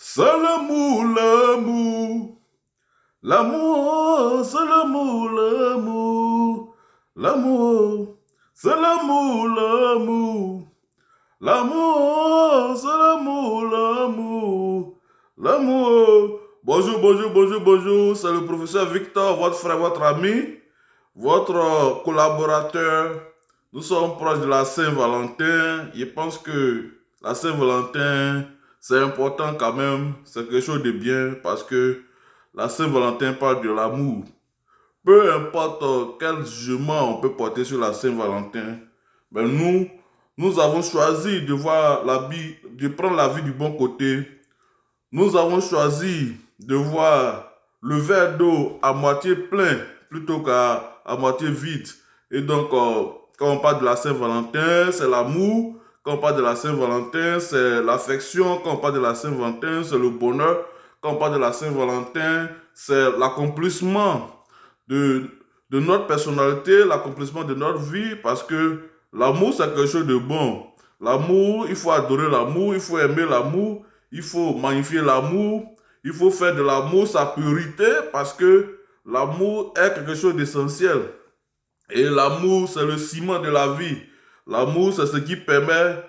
C'est l'amour, l'amour. L'amour, c'est l'amour, l'amour. L'amour, c'est l'amour, l'amour. L'amour, c'est l'amour, l'amour. L'amour. Bonjour, bonjour, bonjour, bonjour. C'est le professeur Victor, votre frère, votre ami, votre collaborateur. Nous sommes proches de la Saint-Valentin. Je pense que la Saint-Valentin, c'est important quand même. C'est quelque chose de bien parce que la Saint-Valentin parle de l'amour. Peu importe quel jugement on peut porter sur la Saint-Valentin, ben nous avons choisi de voir la vie, de prendre la vie du bon côté. Nous avons choisi de voir le verre d'eau à moitié plein plutôt qu'à moitié vide. Et donc, quand on parle de la Saint-Valentin, c'est l'amour. Quand on parle de la Saint-Valentin, c'est l'affection. Quand on parle de la Saint-Valentin, c'est le bonheur. Quand on parle de la Saint-Valentin, c'est l'accomplissement de, de notre personnalité, l'accomplissement de notre vie, parce que l'amour, c'est quelque chose de bon. L'amour, il faut adorer l'amour, il faut aimer l'amour, il faut magnifier l'amour, il faut faire de l'amour sa priorité, parce que l'amour est quelque chose d'essentiel. Et l'amour, c'est le ciment de la vie. L'amour, c'est ce qui permet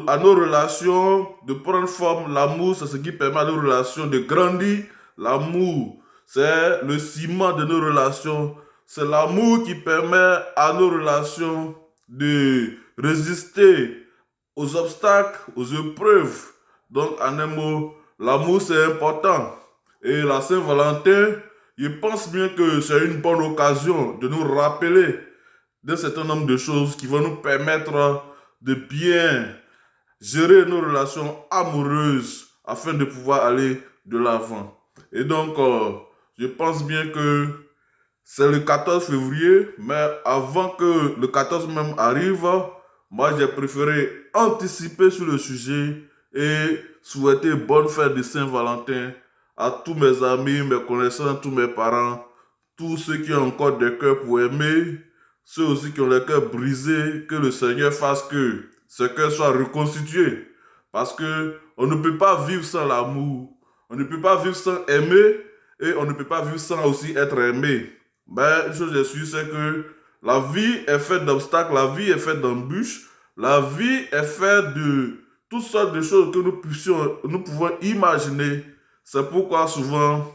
à nos relations de prendre forme. L'amour, c'est ce qui permet à nos relations de grandir. L'amour, c'est le ciment de nos relations. C'est l'amour qui permet à nos relations de résister aux obstacles, aux épreuves. Donc, en un mot, l'amour, c'est important. Et la Saint-Valentin, je pense bien que c'est une bonne occasion de nous rappeler d'un certain nombre de choses qui vont nous permettre de bien gérer nos relations amoureuses afin de pouvoir aller de l'avant. Et donc, je pense bien que c'est le 14 février, mais avant que le 14 même arrive, moi j'ai préféré anticiper sur le sujet et souhaiter bonne fête de Saint-Valentin à tous mes amis, mes connaissances, tous mes parents, tous ceux qui ont encore des cœurs pour aimer, ceux aussi qui ont les cœurs brisés, que le Seigneur fasse que ce cœur soit reconstitué. Parce que on ne peut pas vivre sans l'amour, on ne peut pas vivre sans aimer et on ne peut pas vivre sans aussi être aimé. Ben, une chose est sûre, c'est que la vie est faite d'obstacles, la vie est faite d'embûches, la vie est faite de toutes sortes de choses que nous pouvons imaginer. C'est pourquoi souvent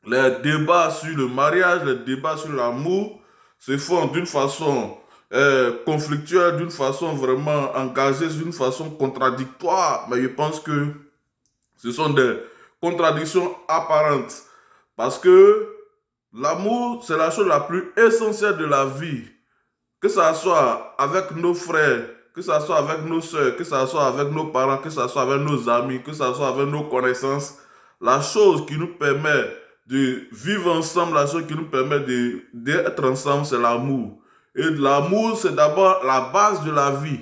les débats sur le mariage, les débats sur l'amour se font d'une façon conflictuelle, d'une façon vraiment engagée, d'une façon contradictoire. Mais je pense que ce sont des contradictions apparentes. Parce que l'amour, c'est la chose la plus essentielle de la vie. Que ça soit avec nos frères, que ça soit avec nos soeurs, que ça soit avec nos parents, que ça soit avec nos amis, que ça soit avec nos connaissances, la chose qui nous permet de vivre ensemble, la chose qui nous permet d'être ensemble, c'est l'amour. Et l'amour, c'est d'abord la base de la vie.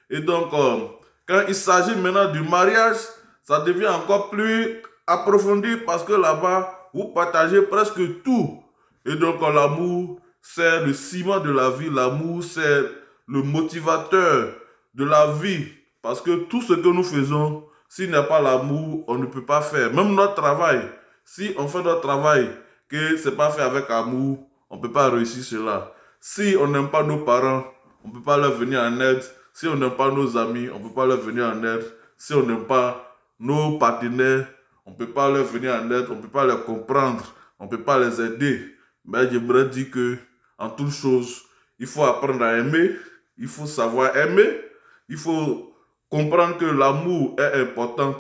Et donc, quand il s'agit maintenant du mariage, ça devient encore plus approfondi parce que là-bas, vous partagez presque tout. Et donc, l'amour, c'est le ciment de la vie. L'amour, c'est le motivateur de la vie. Parce que tout ce que nous faisons, s'il n'y a pas l'amour, on ne peut pas faire. Même notre travail, si on fait notre travail, que ce n'est pas fait avec amour, on ne peut pas réussir cela. Si on n'aime pas nos parents, on ne peut pas leur venir en aide. Si on n'aime pas nos amis, on ne peut pas leur venir en aide. Si on n'aime pas nos partenaires, on ne peut pas leur venir en aide, on ne peut pas les comprendre, on ne peut pas les aider. Mais j'aimerais dire que, en toute chose, il faut apprendre à aimer, il faut savoir aimer, il faut comprendre que l'amour est important.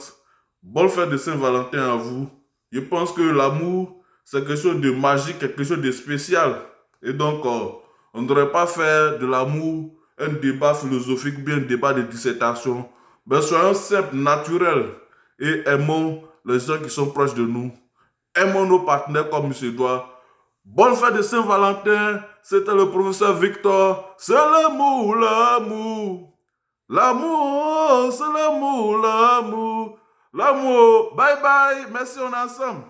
Bonne fête de Saint-Valentin à vous. Je pense que l'amour, c'est quelque chose de magique, quelque chose de spécial. Et donc, on ne devrait pas faire de l'amour un débat philosophique ou bien un débat de dissertation. Mais soyons simples, naturels et aimons les gens qui sont proches de nous. Aimons nos partenaires comme il se doit. Bonne fête de Saint-Valentin. C'était le professeur Victor. C'est l'amour, l'amour. L'amour, c'est l'amour, l'amour. L'amour. Bye bye. Merci, on est ensemble.